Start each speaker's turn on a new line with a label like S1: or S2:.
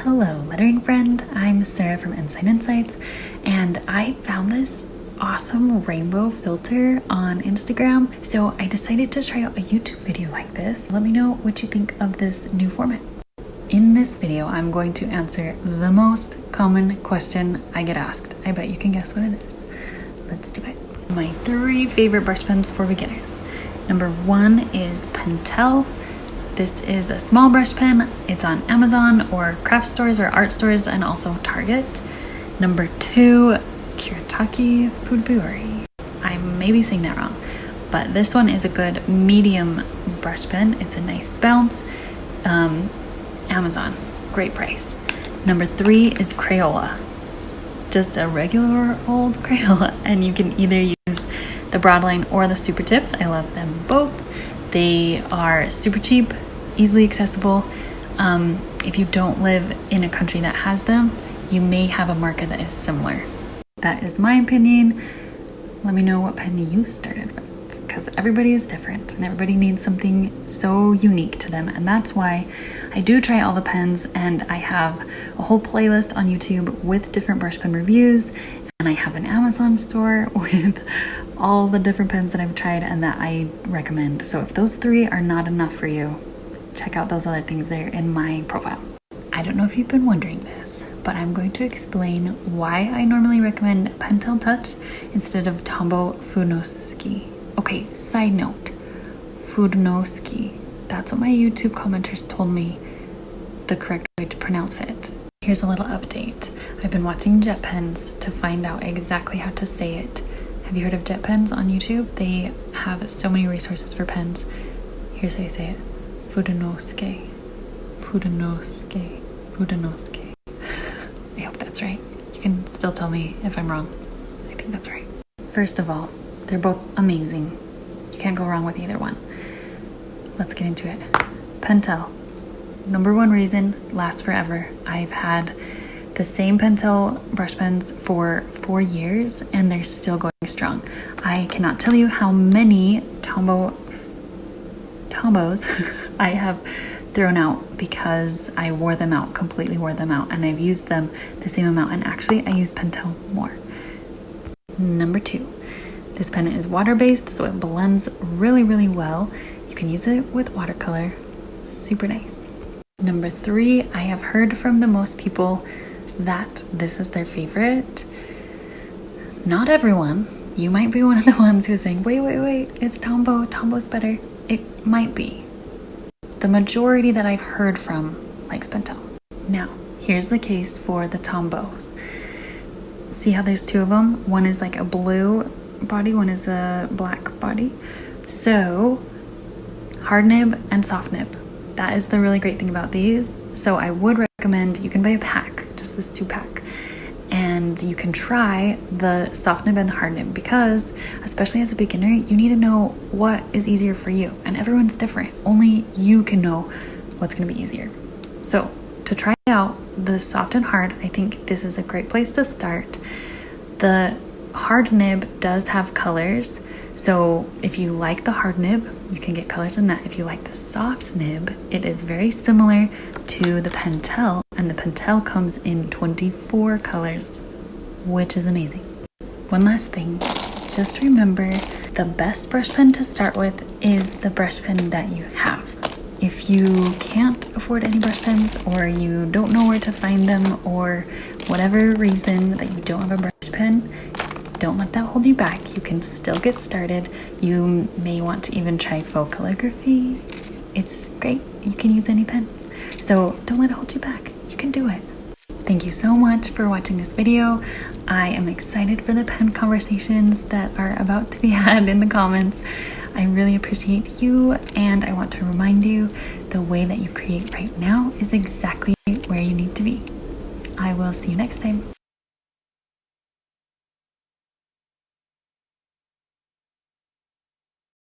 S1: Hello, lettering friend. I'm Sarah from Ensign Insights, and I found this awesome rainbow filter on Instagram, so I decided to try out a YouTube video like this. Let me know what you think of this new format. In this video, I'm going to answer the most common question I get asked. I bet you can guess what it is. Let's do it. My 3 favorite brush pens for beginners. Number 1 is Pentel. This is a small brush pen. It's on Amazon or craft stores or art stores and also Target. Number 2, Kiritake Fudeburi. I may be saying that wrong, but this one is a good medium brush pen. It's a nice bounce. Amazon, great price. Number 3 is Crayola. Just a regular old Crayola, and you can either use the broadline or the super tips. I love them both. They are super cheap, easily accessible. If you don't live in a country that has them, you may have a market that is similar. That is my opinion. Let me know what pen you started with, because everybody is different and everybody needs something so unique to them. And that's why I do try all the pens, and I have a whole playlist on YouTube with different brush pen reviews, and I have an Amazon store with all the different pens that I've tried and that I recommend. So if those 3 are not enough for you, check out those other things there in my profile. I don't know if you've been wondering this, but I'm going to explain why I normally recommend Pentel Touch instead of Tombow Fudenosuke. Okay, side note, Fudenosuke. That's what my YouTube commenters told me the correct way to pronounce it. Here's a little update. I've been watching Jet Pens to find out exactly how to say it. Have you heard of Jet Pens on YouTube? They have so many resources for pens. Here's how you say it. Fudenosuke. Fudenosuke. Fudenosuke. I hope that's right. You can still tell me if I'm wrong. I think that's right. First of all, they're both amazing. You can't go wrong with either one. Let's get into it. Pentel. Number 1 reason, lasts forever. I've had the same Pentel brush pens for 4 years and they're still going strong. I cannot tell you how many Tombows I have thrown out because I wore them out, completely wore them out, and I've used them the same amount, and actually I use Pentel more. Number 2, this pen is water-based, so it blends really well. You can use it with watercolor. Super nice. Number 3, I have heard from the most people that this is their favorite. Not everyone. You might be one of the ones who's saying, wait, it's Tombow. Tombow's better. It might be. The majority that I've heard from likes Pentel. Now, here's the case for the Tombows. See how there's 2 of them? One is like a blue body, one is a black body. So, hard nib and soft nib. That is the really great thing about these. So I would recommend you can buy a pack, just this 2-pack, and you can try the soft nib and the hard nib, because especially as a beginner, you need to know what is easier for you, and everyone's different. Only you can know what's going to be easier. So to try out the soft and hard, I think this is a great place to start. The hard nib does have colors, so if you like the hard nib, you can get colors in that. If you like the soft nib, it is very similar to the Pentel, and the Pentel comes in 24 colors, which is amazing. One last thing, just remember the best brush pen to start with is the brush pen that you have. If you can't afford any brush pens, or you don't know where to find them, or whatever reason that you don't have a brush pen, don't let that hold you back. You can still get started. You may want to even try faux calligraphy. It's great. You can use any pen. So don't let it hold you back. You can do it. Thank you so much for watching this video. I am excited for the pen conversations that are about to be had in the comments. I really appreciate you, and I want to remind you the way that you create right now is exactly where you need to be. I will see you next time.